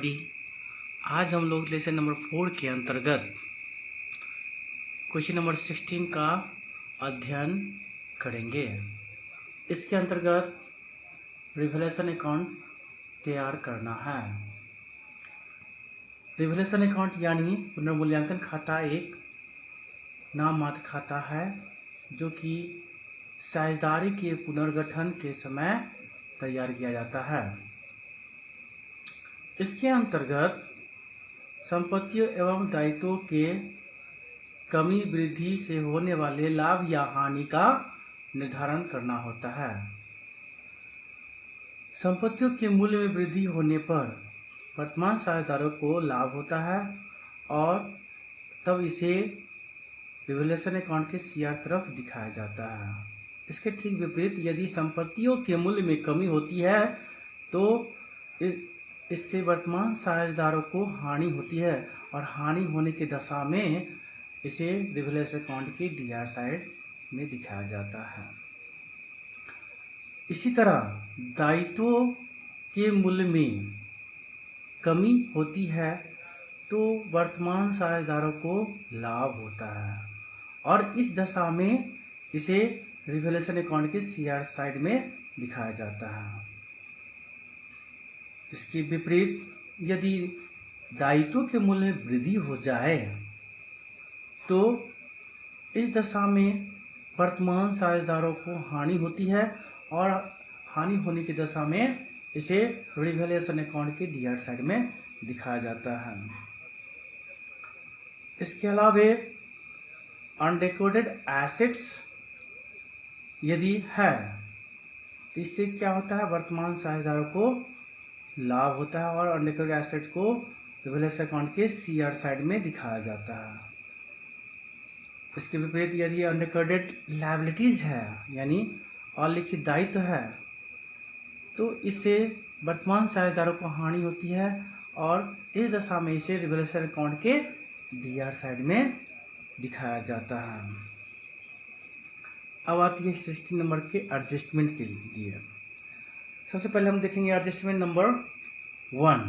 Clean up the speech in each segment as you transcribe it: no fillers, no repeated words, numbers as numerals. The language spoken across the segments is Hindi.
सीआरडी। आज हम लोग लेसन नंबर 4 के अंतर्गत क्वेश्चन नंबर 16 का अध्ययन करेंगे। इसके अंतर्गत रिवैल्यूएशन अकाउंट तैयार करना है। रिवैल्यूएशन अकाउंट यानी पुनर्मूल्यांकन खाता एक नाम मात्र खाता है जो कि साझेदारी के पुनर्गठन के समय तैयार किया जाता है। इसके अंतर्गत संपत्तियों एवं दायित्वों के कमी वृद्धि से होने वाले लाभ या हानि का निर्धारण करना होता है। संपत्तियों के मूल्य में वृद्धि होने पर वर्तमान साझेदारों को लाभ होता है और तब इसे रिवैल्यूएशन अकाउंट के सीआर तरफ दिखाया जाता है। इसके ठीक विपरीत यदि संपत्तियों के मूल्य में कमी होती है तो इससे वर्तमान साझेदारों को हानि होती है और हानि होने की दशा में इसे रिवैल्यूएशन अकाउंट की डीआर साइड में दिखाया जाता है। इसी तरह दायित्वों के मूल्य में कमी होती है तो वर्तमान साझेदारों को लाभ होता है और इस दशा में इसे रिवैल्यूएशन अकाउंट के सीआर साइड में दिखाया जाता है। इसके विपरीत यदि दायित्वों के मूल्य में वृद्धि हो जाए तो इस दशा में वर्तमान साझेदारों को हानि होती है और हानि होने की दशा में इसे रिवैल्यूएशन अकाउंट के डीआर साइड में दिखाया जाता है। इसके अलावा अनरिकॉर्डेड एसेट्स यदि है तो इससे क्या होता है, वर्तमान साझेदारों को लाभ होता है और अनरिकॉर्डेड एसेट्स को रिवैल्यूएशन अकाउंट के सीआर साइड में दिखाया जाता है। इसके विपरीत यदि अनरिकॉर्डेड लायबिलिटीज है यानी अलिखित दायित्व है तो इससे वर्तमान साझेदारों को हानि होती है और इस दशा में इसे रिवैल्यूएशन अकाउंट के डीआर साइड में दिखाया जाता है। अब आती है 16 नंबर के एडजस्टमेंट के लिए। सबसे पहले हम देखेंगे एडजस्टमेंट नंबर 1,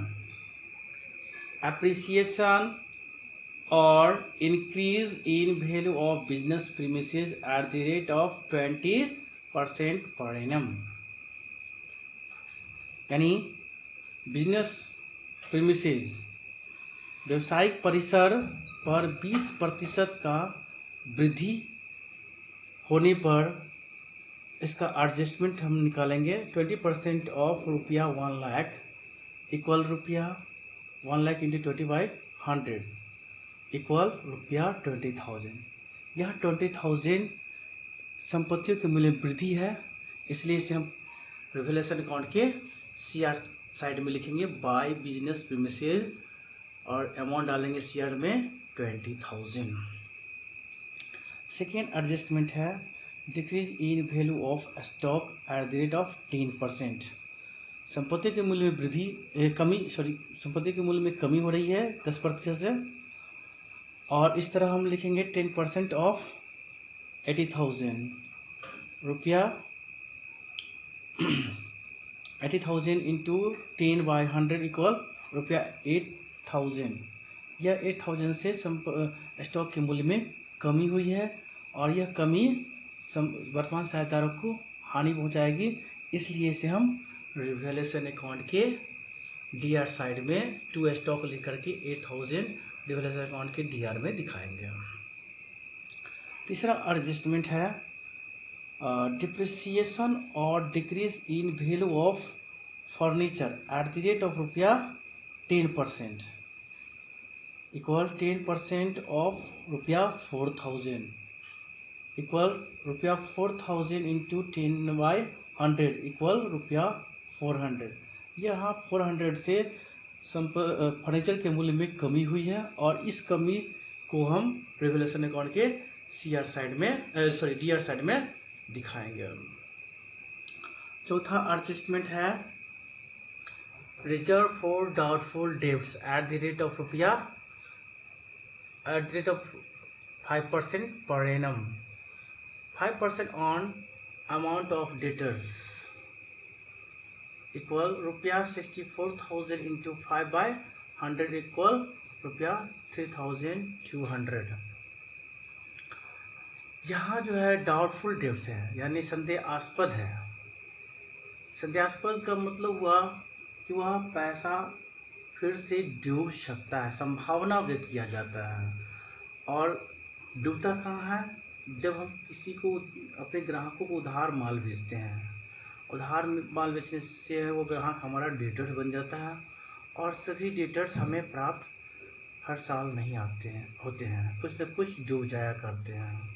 एप्रिसिएशन और increase in value of business premises at the rate of 20% per annum. यानी बिजनेस प्रीमिसेस व्यवसायिक परिसर पर 20% का वृद्धि होने पर इसका एडजस्टमेंट हम निकालेंगे। 20% ऑफ रुपया 1 लाख इक्वल रुपया 1 लाख इंटू 20/100 इक्वल रुपया 20,000। यह 20,000 संपत्तियों के मूल्य में वृद्धि है, इसलिए इसे हम रिवैल्यूएशन अकाउंट के सीआर साइड में लिखेंगे बाय बिजनेस प्रीमिसेस और अमाउंट डालेंगे सीआर में 20,000। सेकेंड एडजस्टमेंट है decrease in value of stock at the rate of 10%। संपत्ति के मूल्य में संपत्ति के मूल्य में कमी हो रही है 10% से और इस तरह हम लिखेंगे 10% ऑफ 80,000 रुपया 80,000 इंटू 10/100 इक्वल रुपया 8,000। यह 8,000 से स्टॉक के मूल्य में कमी हुई है और यह कमी वर्तमान साझेदारों को हानि पहुंचाएगी, इसलिए इसे हम रिवैल्यूएशन अकाउंट के डीआर साइड में टू स्टॉक लेकर के 8,000 रिवैल्यूएशन अकाउंट के डीआर में दिखाएंगे। तीसरा एडजस्टमेंट है डिप्रिसिएशन और decrease in value of furniture at the rate of रुपया 10% इक्वल 10% ऑफ रुपया 4,000 इक्वल रुपया 4,000 इंटू 10/100 इक्वल रुपया 400। यहाँ 400 से फर्नीचर के मूल्य में कमी हुई है और इस कमी को हम रिवैल्यूएशन अकाउंट के सीआर साइड में डीआर साइड में दिखाएंगे। चौथा एडजस्टमेंट है reserve for doubtful debts at the rate of 5% per annum. 5% on amount of debtors equal रुपया 64,000 इंटू 5/100 इक्वल रुपया 3,200। यहाँ जो है डाउटफुल डेब्ट्स है, यानी संदेहास्पद है। संदेहास्पद का मतलब हुआ कि वह पैसा फिर से डूब सकता है, संभावना व्यक्त किया जाता है। और डूबता कहाँ है? जब हम किसी को, अपने ग्राहकों को उधार माल बेचते हैं। उधार माल बेचने से वो ग्राहक हमारा डेटर्स बन जाता है, और सभी डेटर्स हमें प्राप्त हर साल नहीं होते हैं, कुछ न कुछ डूब जाया करते हैं।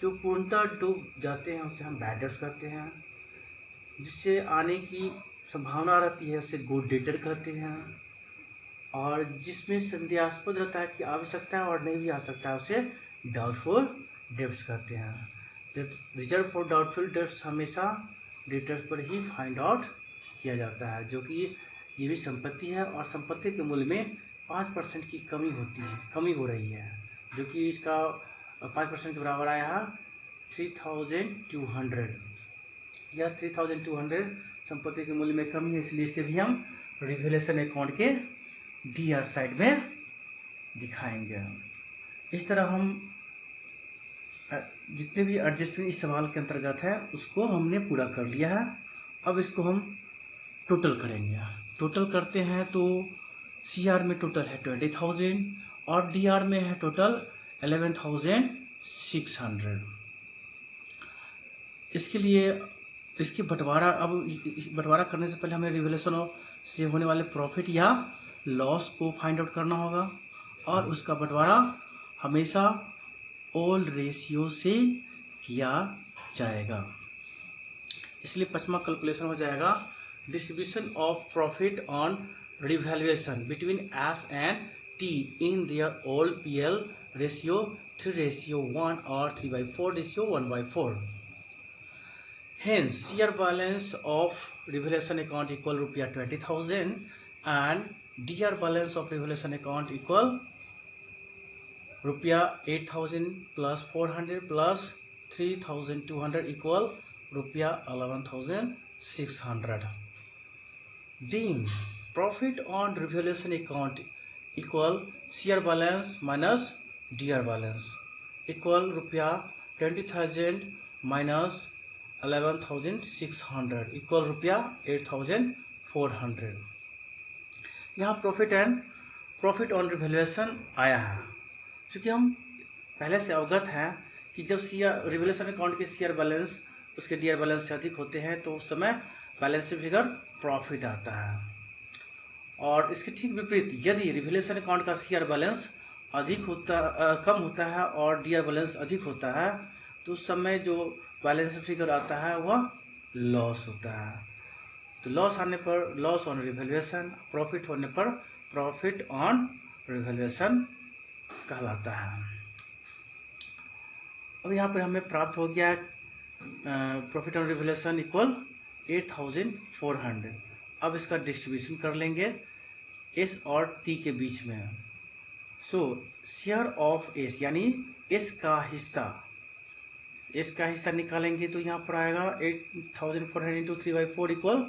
जो पूर्णतः डूब जाते हैं उसे हम बैड डेट्स कहते हैं, जिससे आने की संभावना रहती है उसे गुड डेटर कहते हैं, और जिसमें संदेहास्पद रहता है कि आ भी सकता है और नहीं भी आ सकता है उसे डाउटफुल डेब्ट्स कहते हैं। रिजर्व फॉर डाउटफुल डेब्ट्स हमेशा डेटर्स पर ही फाइंड आउट किया जाता है, जो कि ये भी संपत्ति है, और संपत्ति के मूल्य में 5% की कमी हो रही है, जो कि इसका 5% के बराबर आया है 3,200। यह 3,200 संपत्ति के मूल्य में कमी है, इसलिए इसे भी हम रिवैल्यूएशन अकाउंट के डीआर साइड में दिखाएंगे। इस तरह हम जितने भी एडजस्टमेंट इस सवाल के अंतर्गत है उसको हमने पूरा कर लिया है। अब इसको हम टोटल करेंगे। टोटल करते हैं तो सीआर में टोटल है 20,000 और डीआर में है टोटल 11,600। इसके लिए इसकी बंटवारा, अब बंटवारा करने से पहले हमें रिवैल्यूएशन से होने वाले प्रॉफिट या लॉस को फाइंड आउट करना होगा, और उसका बंटवारा हमेशा ऑल रेशियो से किया जाएगा। इसलिए पचमा कैलकुलेशन हो जाएगा distribution of profit on revaluation between S and T in their all PL ratio 3:1 और 3/4:1/4। Hence, share balance of revaluation account equal रुपया 20,000 and DR balance of revaluation account equal रुपया 8,000 plus 400 plus 3,200 equal रुपया 11,600. Then profit on revaluation account equal share balance minus DR balance equal रुपया 20,000 minus 11,600 इक्वल रुपया 8,400। यहाँ प्रॉफिट ऑन रिवैल्यूएशन आया है, क्योंकि हम पहले से अवगत हैं कि जब रिवैल्यूएशन अकाउंट के शेयर बैलेंस उसके डीआर बैलेंस से अधिक होते हैं तो उस समय बैलेंस फिगर प्रॉफिट आता है। और इसके ठीक विपरीत, यदि रिवैल्यूएशन अकाउंट का शेयर बैलेंस कम होता है और डीआर बैलेंस अधिक होता है तो उस समय जो बैलेंस फिगर आता है वह लॉस होता है। तो लॉस आने पर लॉस ऑन रिवैल्यूएशन, प्रॉफिट होने पर प्रॉफिट ऑन रिवैल्यूएशन कहलाता है। अब यहाँ पर हमें प्राप्त हो गया प्रॉफिट ऑन रिवैल्यूएशन इक्वल 8,400। अब इसका डिस्ट्रीब्यूशन कर लेंगे एस और टी के बीच में। सो शेयर ऑफ एस यानी एस का हिस्सा निकालेंगे तो यहाँ पर आएगा 8,400 इंटू 3/4 इक्वल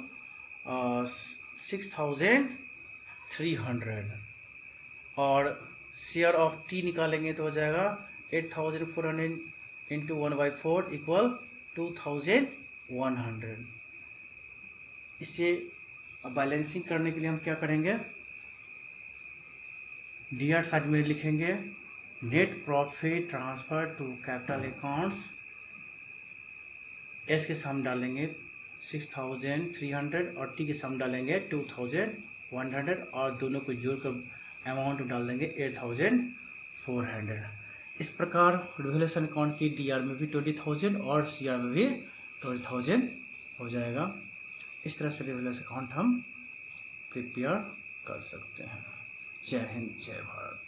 6,300। और शेयर ऑफ टी निकालेंगे तो हो जाएगा 8,400 इंटू 1/4 इक्वल 2,100। इसे बैलेंसिंग करने के लिए हम क्या करेंगे, डीआर साइड में लिखेंगे net profit transfer to capital accounts. S के सामने डालेंगे 6,300 और टी के सामने डालेंगे 2,100 और दोनों को जोड़कर अमाउंट डाल देंगे 8,400। इस प्रकार रिवैल्यूएशन अकाउंट की डीआर में भी 20,000 और सीआर में भी 20,000 हो जाएगा। इस तरह से रिवैल्यूएशन अकाउंट हम प्रिपेयर कर सकते हैं। जय हिंद, जय भारत।